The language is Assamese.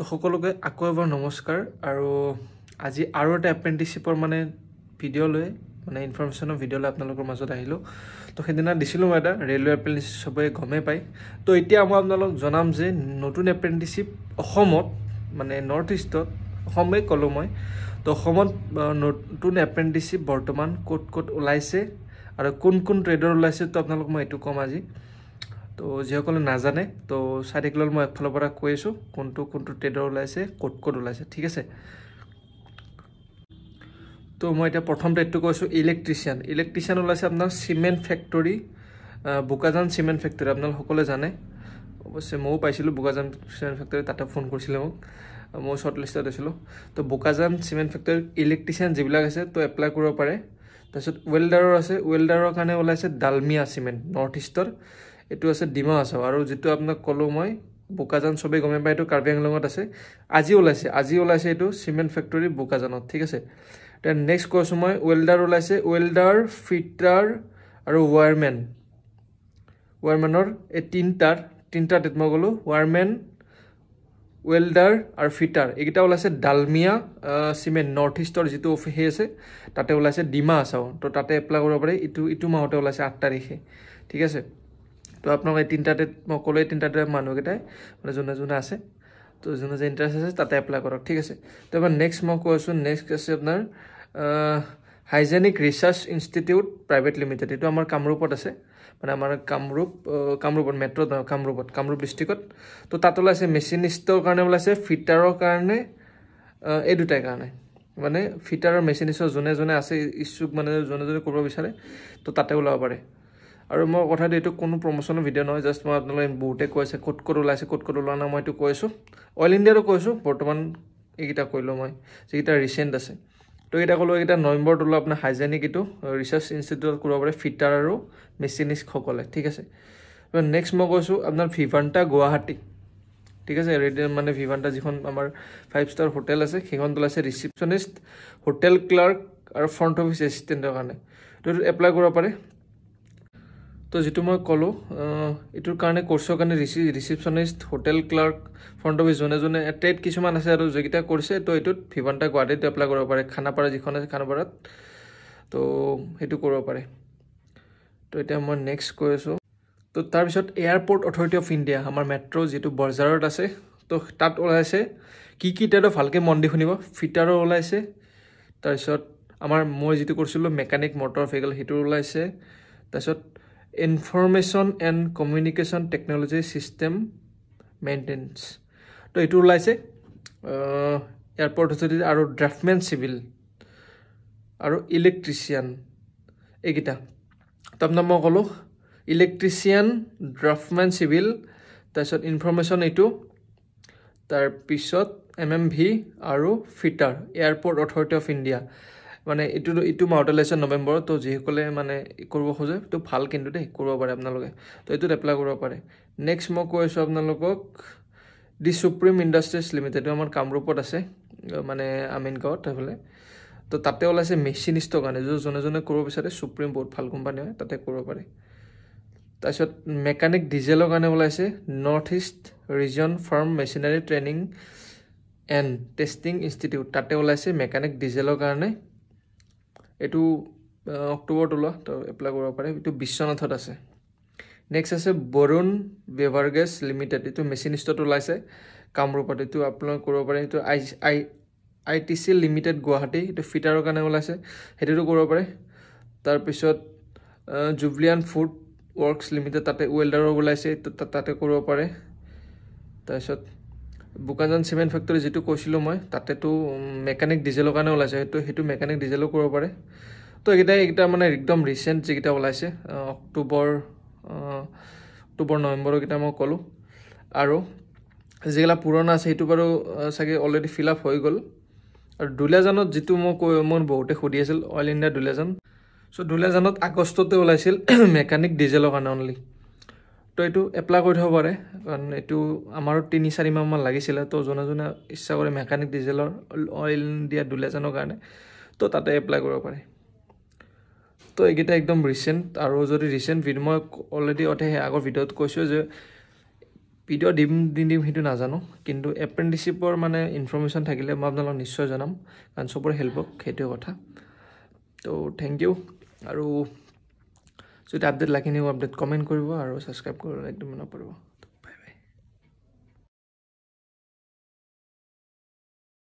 তো সকলোকে আকৌ এবাৰ নমস্কাৰ আৰু আজি আৰু এটা এপ্ৰেন্টিসশিপৰ মানে ভিডিও লৈ মানে ইনফৰমেশনৰ ভিডিও লৈ আপোনালোকৰ মাজত আহিলো তো সেদিনা দিছিলো মই এটা ৰেলৱে এপ্ৰেন্টিসশিপ সবে গমে পাই তো এতিয়া মই আপোনালোক জনাম যে নতুন এপ্ৰেন্টিসশিপ অসমত মানে নৰ্থ ইষ্টত অসমে কলো মই তো অসমত নতুন এপ্ৰেন্টিসশিপ বৰ্তমান কোট ওলাইছে আৰু কোন ট্ৰেডৰ ওলাইছে তো আপোনালোক মই এটো কম আজি তো যিসকলে নাজানে তো সাইকেলৰ মই একফালৰ পৰা কৈ আছো কোনটো ট্ৰেডৰ ওলাইছে কোট ওলাইছে ঠিক আছে তো মই এটা প্ৰথম ট্ৰেডটো কৈছো ইলেক্ট্ৰিচিয়ান ওলাইছে আপোনাৰ সিমেন্ট ফ্যাক্টৰী বুকাজান সিমেন্ট ফ্যাক্টৰী আপোনালোক সকলে জানে অৱশ্যে মই পাইছিলো বুকাজান সিমেন্ট ফ্যাক্টৰী তাতে ফোন কৰিছিল মোক মই শৰ্ট লিষ্টত আছিলো তো বুকাজান সিমেন্ট ফ্যাক্টৰী ইলেক্ট্ৰিচিয়ান যিবিলাক আছে তো এপ্লাই কৰিব পাৰে তাৰপিছত ওয়েল্ডাৰৰ আছে ওয়েল্ডাৰৰ কাৰণে ওলাইছে ডালমিয়া সিমেন্ট নৰ্থ ইষ্টৰ এটো আছে ডিমা হাছাও আৰু যেটো আপোনাক কলো মই বুকাজান সবে গমে পাই এটো কাৰ্বি আংলঙত আছে আজি ওলাইছে এটো সিমেন্ট ফ্যাক্টৰী বুকাজানত ঠিক আছে দেন নেক্সট কৈছো মই ওয়েল্ডাৰ ওলাইছে ওয়েল্ডাৰ ফিটাৰ আৰু ওয়াৰম্যানৰ এই তিনটা টেট মই গলো ওয়াৰম্যান ওয়েল্ডাৰ আৰু ফিটাৰ একিটা ওলাইছে ডালমিয়া সিমেন্ট নৰ্থ ইষ্টৰ যেটো অফিস আছে তাতে ওলাইছে ডিমা হাছাও তো তাতে এপ্লাই কৰিব পাৰে ইটো মাহতে ওলাইছে 8 তাৰিখে ঠিক আছে তো আপোনাক এই তিনটা টেট মই কলো এই তিনটা টেট মানুহ কেইটাই মানে যোনে আছে তো যোনে যে ইন্টারেস্ট আছে তাতে এপ্লাই কৰক ঠিক আছে তো এবাৰ নেক্সট মই কৈছো নেক্সট আছে আপোনাৰ hygienic research institute private limited এটো আমাৰ কামৰূপত আছে মানে আমাৰ কামৰূপত মেট্ৰো কামৰূপ ডিস্ট্ৰিক্টত তো তাত ওলাইছে মেচিনিষ্টৰ কাৰণে ওলাইছে ফিটাৰৰ কাৰণে এই দুটাৰ কাৰণে মানে ফিটাৰ আৰু মেচিনিষ্টৰ যোনে আছে ইচ্ছুক মানে যোনে কৰিব বিচাৰে তো তাতে ওলাব পাৰে আৰু মই কথা দিটো কোনো প্ৰমোশনৰ ভিডিও নহয় জাস্ট মই আপোনালোক বহুতে কৈছে কোট ওলাইছে কোট ওলোৱা না মই এটো কৈছো অল ইণ্ডিয়াৰো কৈছো বৰ্তমান এইকিটা কইলো মই যেকিটা ৰিসেন্ট আছে তো এটা কলো এটা নৱেম্বৰত ওলা আপোনাৰ হাইজেনিক এটো ৰিসাৰ্চ ইনষ্টিটিউট কৰিব পাৰে ফিটাৰ আৰু মেচিনিষ্ট সকলে ঠিক আছে নেক্সট মই কৈছো আপোনাৰ ভিভান্টা গুৱাহাটী ঠিক আছে ৰেডি মানে ভিভান্টা যিখন আমাৰ 5 ষ্টাৰ হোটেল আছে সেইখন ওলাইছে ৰিসেপশনিষ্ট হোটেল ক্লাৰ্ক আৰু ফ্ৰন্ট অফিস এসিস্টেন্টৰ কাৰণে তো এপ্লাই কৰিব পাৰে তো যেটো মই কলো এটোৰ কাৰণে কোৰ্সৰ কাৰণে ৰিসেপশনিষ্ট হোটেল ক্লাৰ্ক ফ্ৰন্ট অফিস যোনে ট্ৰেড কিছুমান আছে আৰু যেকিটা কৰিছে তো এটোত ভিভান্টা গুৱাহাটীত এপ্লাই কৰিব পাৰে খানাপাৰা যিখন আছে খানাপাৰাত তো হেতু কৰিব পাৰে তো এটা মই নেক্সট কৈ আছো তো তাৰ পিছত এয়াৰপোৰ্ট অথৰিটি অফ ইণ্ডিয়া আমাৰ মেট্ৰো যেটো বৰ্জাৰত আছে তো তাত ওলাইছে কি তেটো ভালকে মন দি শুনিব ফিটাৰৰ ওলাইছে তাৰ পিছত আমাৰ মই যেটো কৰিছিলো মেকানিক মটৰ ভেহিকল হেতু ওলাইছে তাৰ পিছত information and communication technology system maintenance তো এটো ওলাইছে এয়াৰপোৰ্ট অথৰিটি আৰু ড্ৰাফটমেন সিভিল আৰু ইলেক্ট্ৰিচিয়ান একিটা তো আপোনাক মই কলো ইলেক্ট্ৰিচিয়ান ড্ৰাফটমেন সিভিল তাৰপিছত ইনফৰমেশন এটো তাৰ পিছত এমএমভি আৰু fitter airport authority of India মানে ইটো মাহতে লৈছে নৱেম্বৰ তো যিসকলে মানে কৰিব খোজে তো ভাল কিন্তু দেই কৰিব পাৰে আপোনালোকে তো এটোত এপ্লাই কৰিব পাৰে নেক্সট মই কৈছো আপোনালোকক দি সুপ্ৰিম ইণ্ডাষ্ট্ৰিজ লিমিটেড আমাৰ কামৰূপত আছে মানে আমিনগাঁৱত হেফলে তো তাতে ওলাইছে মেচিনিষ্টৰ কাৰণে যোনে কৰিব বিচাৰে সুপ্ৰিম বহুত ভাল কোম্পানী হয় তাতে কৰিব পাৰে তাৰপিছত মেকানিক ডিজেলৰ কাৰণে ওলাইছে north east region farm machinery training and testing institute তাতে ওলাইছে মেকানিক ডিজেলৰ কাৰণে এটো অক্টোবৰত ওলোৱা তো এপ্লাই কৰিব পাৰে এটো বিশ্বনাথত আছে নেক্সট আছে বৰুণ বেভাৰগেছ লিমিটেড এটো মেচিনিষ্টত ওলাইছে কামৰূপত এটো আপোনালোক কৰিব পাৰে এটো আইটিসি লিমিটেড গুৱাহাটী এটো ফিটাৰৰ কাৰণে ওলাইছে হেতুটো কৰিব পাৰে তাৰ পিছত জুবলিয়ান ফুড ওয়াৰ্কস লিমিটেড তাতে ওয়েল্ডাৰৰ ওলাইছে তাতে কৰিব পাৰে তাৰ পিছত বুকাজান সিমেন্ট ফ্যাক্টৰী যেটো কৈছিলো মই তাতেটো মেকানিক ডিজেলৰ কাৰণে ওলাইছে হেতু মেকানিক ডিজেলো কৰিব পাৰে তো একিটা মানে একদম ৰিসেন্ট যেকিটা ওলাইছে অক্টোবৰ নৱেম্বৰ কিটা মই কলো আৰু যেগলা পুৰণা আছে হেতু বাৰু সাগে অলৰেডি ফিল আপ হৈ গল আৰু দুলাজানত যেটো মই বহুতে খুদি আছিল অল ইণ্ডিয়া দুলাজান সো দুলাজানত আগষ্টতে ওলাইছিল মেকানিক ডিজেলৰ কাৰণে অনলি তো এটো এপ্লাই কৰি থব পাৰে কাৰণ এটো আমাৰো 3-4 মাহ মান লাগিছিল তো যোনে ইচ্ছা কৰে মেকানিক ডিজেলৰ অইল ইণ্ডিয়া দুলাজানৰ কাৰণে তো তাতে এপ্লাই কৰিব পাৰে তো একিটা একদম ৰিসেন্ট আৰু যদি ৰিসেন্ট ভিডিও মই অলৰেডি আগৰ ভিডিওত কৈছো যে ভিডিঅ' দিম সেইটো নাজানো কিন্তু এপ্ৰেণ্টিচিপৰ মানে ইনফৰ্মেশ্যন থাকিলে মই আপোনালোকক নিশ্চয় জনাম কাৰণ চবৰে হেল্প হওক সেইটোৱে কথা তো থেংক ইউ আৰু যদি আপডেট লাগে নিউ আপডেট কমেণ্ট কৰিব আৰু ছাবস্ক্ৰাইব কৰিব একদম নকৰিব